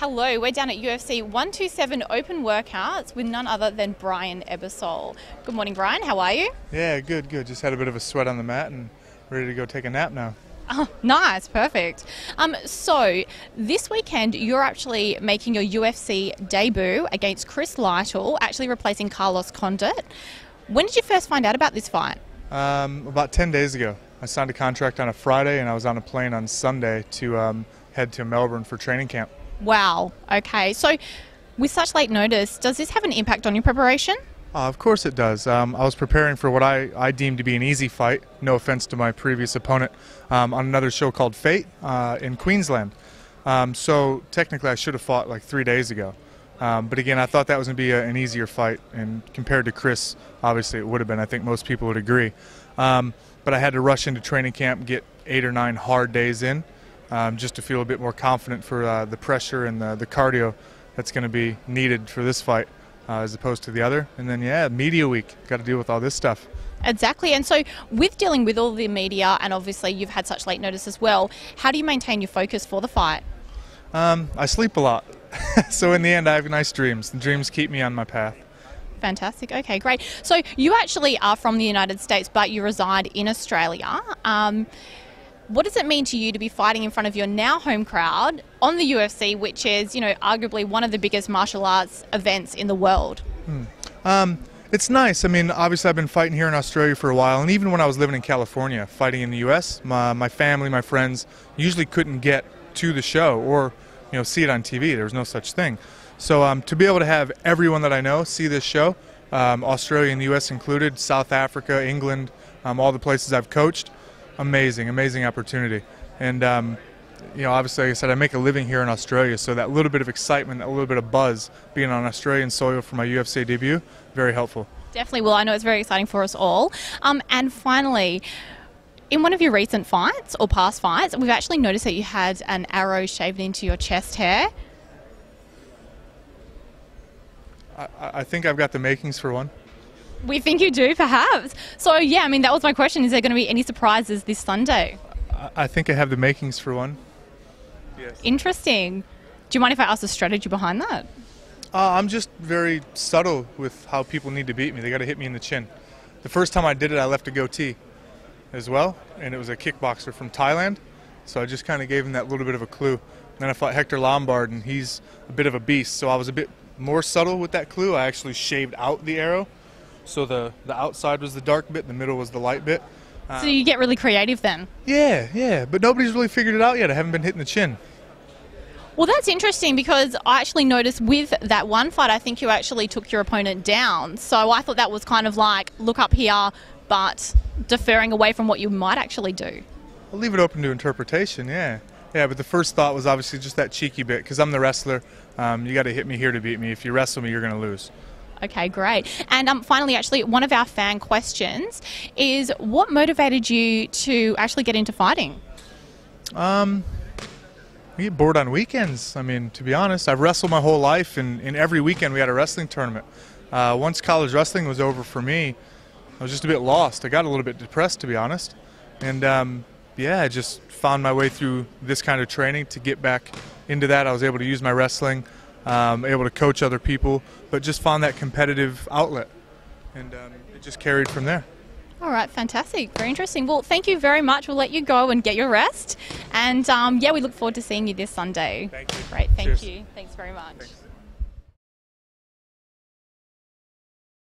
Hello, we're down at UFC 127 Open Workouts with none other than Brian Ebersole. Good morning, Brian. How are you? Yeah, good. Just had a bit of a sweat on the mat and ready to go take a nap now. Oh, nice. Perfect. So this weekend, you're actually making your UFC debut against Chris Lytle, actually replacing Carlos Condit. When did you first find out about this fight? About 10 days ago. I signed a contract on a Friday and I was on a plane on Sunday to head to Melbourne for training camp. Wow. Okay. So with such late notice, does this have an impact on your preparation? Of course it does. I was preparing for what I deemed to be an easy fight, no offense to my previous opponent, on another show called Fate in Queensland. So technically I should have fought like 3 days ago. But again, I thought that was going to be an easier fight, and compared to Chris, obviously it would have been. I think most people would agree. But I had to rush into training camp, get 8 or 9 hard days in, just to feel a bit more confident for the pressure and the cardio that's going to be needed for this fight as opposed to the other. And then, yeah, media week, got to deal with all this stuff. Exactly. And so with dealing with all the media, and obviously you've had such late notice as well, how do you maintain your focus for the fight? I sleep a lot. So in the end, I have nice dreams. The dreams keep me on my path. Fantastic. Okay, great. So you actually are from the United States, but you reside in Australia. What does it mean to you to be fighting in front of your now home crowd on the UFC, which is, you know, arguably one of the biggest martial arts events in the world? It's nice. I mean, obviously I've been fighting here in Australia for a while, and even when I was living in California, fighting in the US, my family, my friends usually couldn't get to the show or, you know, see it on TV. There was no such thing. So to be able to have everyone that I know see this show, Australia and the US included, South Africa, England, all the places I've coached, amazing opportunity. And you know, obviously, like I said, I make a living here in Australia, so that little bit of excitement, that little bit of buzz, being on Australian soil for my UFC debut, very helpful. Definitely. Well, I know it's very exciting for us all. And finally, in one of your recent fights or past fights, we've actually noticed that you had an arrow shaved into your chest hair. I think I've got the makings for one. We think you do, perhaps. So, yeah, I mean, that was my question. Is there going to be any surprises this Sunday? I think I have the makings for one. Yes. Interesting. Do you mind if I ask the strategy behind that? I'm just very subtle with how people need to beat me. They got to hit me in the chin. The first time I did it, I left a goatee as well, and it was a kickboxer from Thailand, so I just kind of gave him that little bit of a clue. And then I fought Hector Lombard, and he's a bit of a beast, so I was a bit more subtle with that clue. I actually shaved out the arrow, so the outside was the dark bit, the middle was the light bit. So you get really creative then? Yeah, but nobody's really figured it out yet. I haven't been hitting the chin. Well, that's interesting because I actually noticed with that one fight, I think you actually took your opponent down. So I thought that was kind of like, look up here, but deferring away from what you might actually do. I'll leave it open to interpretation, yeah. Yeah, but the first thought was obviously just that cheeky bit, because I'm the wrestler. You got to hit me here to beat me. If you wrestle me, you're going to lose. Okay, great. And finally, actually, one of our fan questions is, what motivated you to actually get into fighting? I get bored on weekends. I mean, to be honest, I've wrestled my whole life, and every weekend we had a wrestling tournament. Once college wrestling was over for me, I was just a bit lost. I got a little bit depressed, to be honest. And yeah, I just found my way through this kind of training to get back into that. I was able to use my wrestling, able to coach other people, but just found that competitive outlet. And it just carried from there. All right, fantastic. Very interesting. Well, thank you very much. We'll let you go and get your rest. And yeah, we look forward to seeing you this Sunday. Thank you. Great, thank Cheers. you. Thanks very much. Thanks.